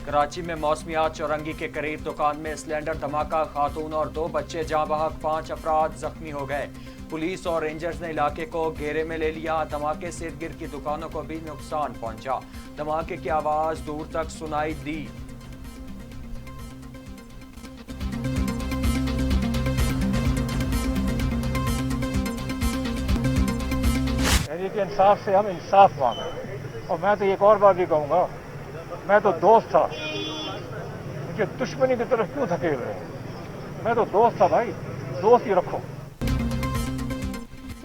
कराची में मौसमियात चौरंगी के करीब दुकान में सिलेंडर धमाका, खातून और 2 बच्चे जाँ बहक, 5 अफराद जख्मी हो गए। पुलिस और रेंजर्स ने इलाके को घेरे में ले लिया। धमाके से इर्द गिर्द की दुकानों को भी नुकसान पहुंचा। धमाके की आवाज दूर तक सुनाई दी। तहरीक इंसाफ से हम इंसाफ मांग रहे हैं। और मैं तो एक और बात भी कहूँगा, मैं तो दोस्त था, मुझे दुश्मनी की तरफ क्यों धकेल रहे हैं? मैं तो दोस्त था भाई, दोस्त ही रखो।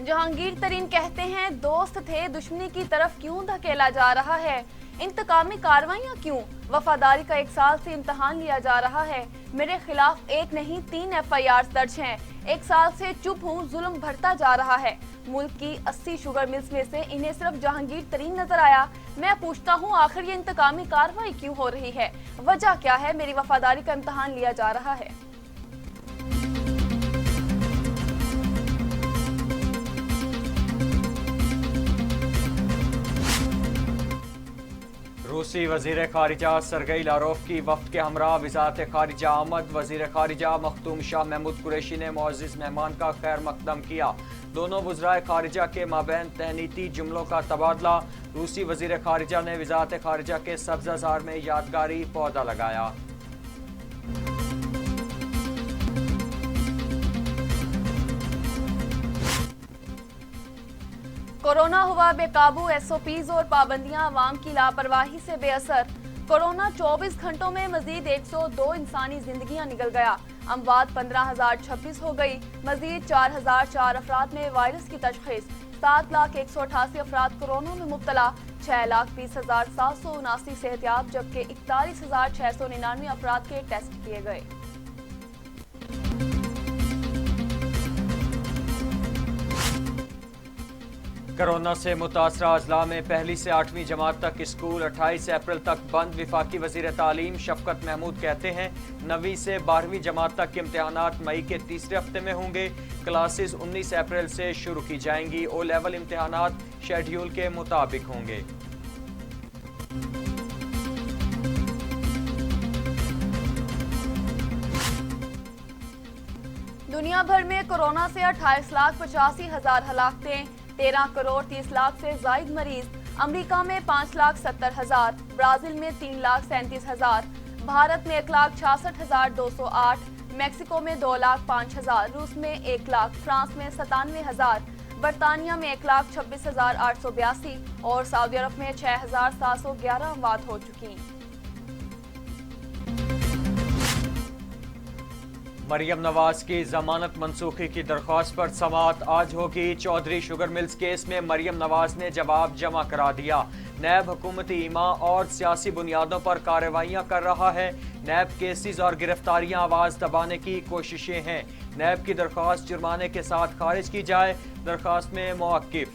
जहांगीर तरीन कहते हैं दोस्त थे, दुश्मनी की तरफ क्यों धकेला जा रहा है? इंतकामी कार्रवाइयां क्यों? वफादारी का 1 साल से इम्तहान लिया जा रहा है। मेरे खिलाफ 1 नहीं 3 FIR दर्ज हैं। 1 साल से चुप हूँ, जुल्म बढ़ता जा रहा है। मुल्क की 80 शुगर मिल्स में से इन्हें सिर्फ जहांगीर तरीन नजर आया। मैं पूछता हूँ आखिर ये इंतकामी कार्रवाई क्यों हो रही है? वजह क्या है? मेरी वफादारी का इम्तहान लिया जा रहा है। रूसी वजीर खारिजा सरगई लारोफ की वफ्द के हमरा वजारत खारिजा आमद। वजीर खारिजा मखदूम शाह महमूद कुरैशी ने मुअज़्ज़िज़ मेहमान का खैर मकदम किया। दोनों वज़राए खारिजा के माबैन तहनीती जुमलों का तबादला। रूसी वजीर खारिजा ने वजारत खारिजा के सब्ज़ाज़ार में यादगारी पौधा लगाया। कोरोना हुआ बेकाबू, SOPs और पाबंदियां आवाम की लापरवाही से बेअसर। कोरोना 24 घंटों में मजीद 102 इंसानी जिंदगियां निकल गया। अमवात 15,026 हो गई। मजीद 4,004 अफराद में वायरस की तशखीस। 7,188 अफराद कोरोना में मुब्तला। 6,20,779 सेहतियाब, जबकि 41,699 अफराद के टेस्ट किए गए। कोरोना से मुतासरा अजला में पहली से 8वीं जमात तक स्कूल 28 अप्रैल तक बंद। विफाकी वजीर तालीम शफकत महमूद कहते हैं 9वीं से 12वीं जमात तक के इम्तहानात मई के तीसरे हफ्ते में होंगे। क्लासेस 19 अप्रैल से शुरू की जाएंगी। O लेवल इम्तहानात शेड्यूल के मुताबिक होंगे। दुनिया भर में कोरोना से 28,85,000 हलाकतें, 13 करोड़ 30 लाख से जायद मरीज। अमेरिका में 5,70,000, ब्राजील में 3,37,000, भारत में 1,66,208, मैक्सिको में 2,05,000, रूस में 1 लाख, फ्रांस में 97,000, बरतानिया में 1,26,882 और सऊदी अरब में 6,711 अमवात हो चुकी। मरियम नवाज की जमानत मनसूखी की दरख्वास्त पर समाअत आज होगी। चौधरी शुगर मिल्स केस में मरियम नवाज ने जवाब जमा करा दिया। नैब हुकूमती ईमा और सियासी बुनियादों पर कार्रवाइयाँ कर रहा है। नैब केसेस और गिरफ्तारियाँ आवाज़ दबाने की कोशिशें हैं। नैब की दरख्वास्त जुर्माने के साथ खारिज की जाए। दरख्वास्त में मौक़िफ़।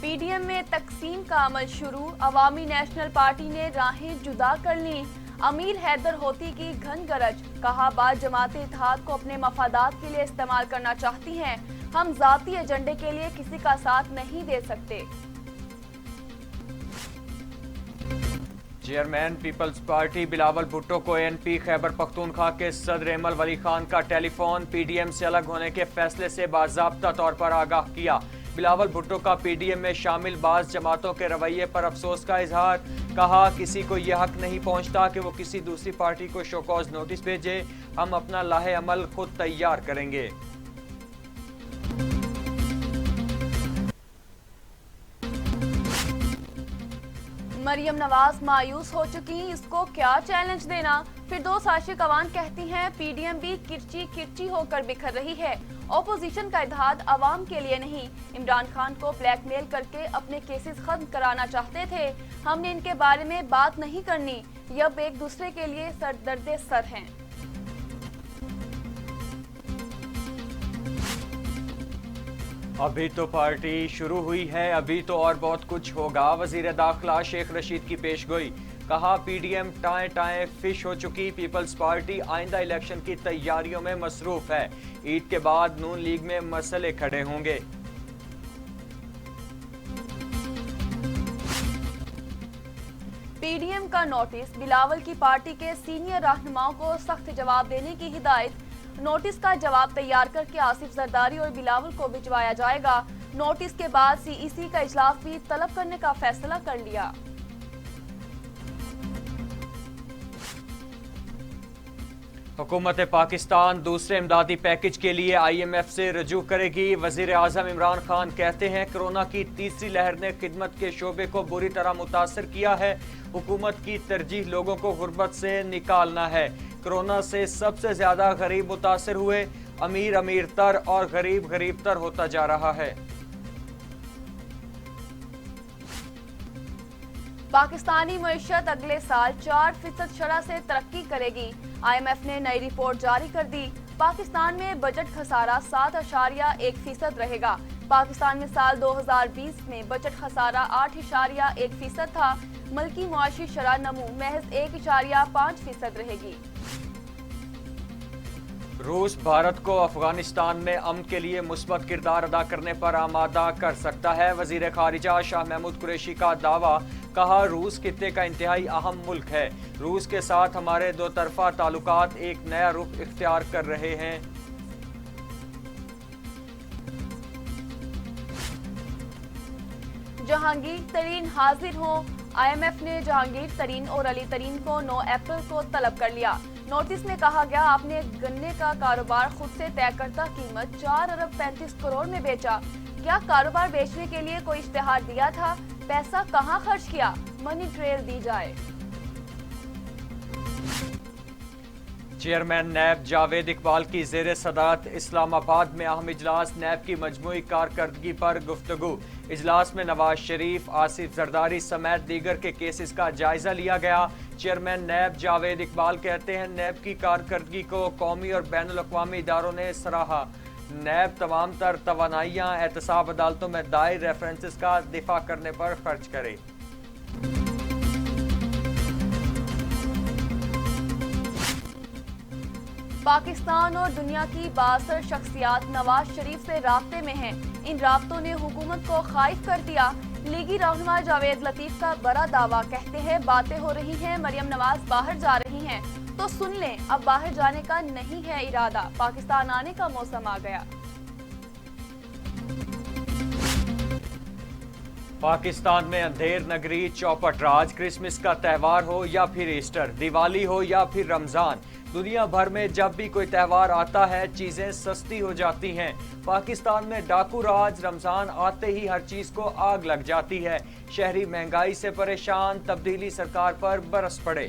PDM में तकसीम का अमल शुरू। अवामी नेशनल पार्टी ने राहें जुदा कर ली। अमीर हैदर होती की घन गरज। कहा बाद जमात इत्तेहाद को अपने मफादात के लिए इस्तेमाल करना चाहती हैं। हम जाती एजेंडे के लिए किसी का साथ नहीं दे सकते। चेयरमैन पीपल्स पार्टी बिलावल भुट्टो को ANP खैबर पख्तूनख्वा के सदर अमल वली खान का टेलीफोन। PDM से अलग होने के फैसले से बाज़ाब्ता तौर पर आगाह किया। बिलावल भुट्टो का PDM में शामिल बाज़ जमातों के रवैये पर अफसोस का इजहार। कहा किसी को यह हक नहीं पहुंचता कि वो किसी दूसरी पार्टी को शोकॉज नोटिस भेजे। हम अपना लाहे अमल खुद तैयार करेंगे। मरियम नवाज मायूस हो चुकी, इसको क्या चैलेंज देना? फिरदौस आशिक अवान कहती हैं PDM भी किरची किरची होकर बिखर रही है। ओपोजिशन का इत्तेहाद अवाम के लिए नहीं। इमरान खान को ब्लैकमेल करके अपने केसेस खत्म कराना चाहते थे। हमने इनके बारे में बात नहीं करनी। ये अब एक दूसरे के लिए सरदर्द सर हैं। अभी तो पार्टी शुरू हुई है, अभी तो और बहुत कुछ होगा। वजीर दाखिला शेख रशीद की पेशगोई। कहा PDM टाएं टाएं फिश हो चुकी। पीपल्स पार्टी आइंदा इलेक्शन की तैयारियों में मसरूफ है। ईद के बाद नून लीग में मसले खड़े होंगे। पीडीएम का नोटिस, बिलावल की पार्टी के सीनियर रहनुमाओं को सख्त जवाब देने की हिदायत। नोटिस का जवाब तैयार करके आसिफ जरदारी और बिलावल को भिजवाया जाएगा। नोटिस के बाद सीईसी का इजलास भी तलब करने का फैसला कर लिया। हुकूमत पाकिस्तान दूसरे इमदादी पैकेज के लिए IMF से रजू करेगी। वजीर आजम इमरान खान कहते हैं कोरोना की तीसरी लहर ने खिदमत के शोबे को बुरी तरह मुतासर किया है। हुकूमत की तरजीह लोगों को गुर्बत से निकालना है। कोरोना से सबसे ज्यादा गरीब मुतासर हुए। अमीर अमीर तर और गरीब गरीब तर होता जा रहा है। पाकिस्तानी मईशत अगले साल 4% शरह से तरक्की करेगी। IMF ने नई रिपोर्ट जारी कर दी। पाकिस्तान में बजट खसारा 7.1% रहेगा। पाकिस्तान में साल 2020 में बजट खसारा 8.1% था। मुल्की मुआशी शरह नमू महज 1.5% रहेगी। रूस भारत को अफगानिस्तान में अमन के लिए मुस्बत किरदार अदा करने पर आमादा कर सकता है। वजीर खारिजा शाह महमूद कुरैशी का दावा, कहा रूस खित्ते का इंतहाई अहम मुल्क है। रूस के साथ हमारे दो तरफा ताल्लुकात एक नया रुख इख्तियार कर रहे हैं। जहांगीर तरीन हाजिर हों। IMF ने जहांगीर तरीन और अली तरीन को 9 अप्रैल को तलब कर लिया। नोटिस में कहा गया, आपने गन्ने का कारोबार खुद से तय करता कीमत 4 अरब 35 करोड़ में बेचा। क्या कारोबार बेचने के लिए कोई इश्तिहार दिया था? पैसा कहां खर्च किया? मनी ट्रेल दी जाए। चेयरमैन नैब जावेद इकबाल की ज़ेर सदारत इस्लामाबाद में अहम इजलास। नैब की मजमूई कारकर्दगी पर गुफ्तगू। इजलास में नवाज शरीफ, आसिफ जरदारी समेत दीगर के केसेस का जायजा लिया गया। चेयरमैन नैब जावेद इकबाल कहते हैं, नैब की कारकर्दगी को कौमी और बैनुल अक़वामी इदारों ने सराहा। नैब तमाम तर तवानाइयाँ एहतसाब अदालतों में दायर रेफरेंसेस का दिफा करने पर खर्च करे। पाकिस्तान और दुनिया की बासर शख्सियात नवाज शरीफ से राब्ते में हैं। इन राब्तों ने हुकूमत को खाइफ कर दिया। लीगी रहनुमा जावेद लतीफ का बड़ा दावा, कहते हैं बातें हो रही हैं, मरियम नवाज बाहर जा रही हैं तो सुन लें, अब बाहर जाने का नहीं है इरादा, पाकिस्तान आने का मौसम आ गया। पाकिस्तान में अंधेर नगरी चौपट राज। क्रिसमस का त्यौहार हो या फिर ईस्टर, दिवाली हो या फिर रमजान, दुनिया भर में जब भी कोई त्यौहार आता है चीजें सस्ती हो जाती हैं। पाकिस्तान में डाकू राज। रमजान आते ही हर चीज को आग लग जाती है। शहरी महंगाई से परेशान, तब्दीली सरकार पर बरस पड़े।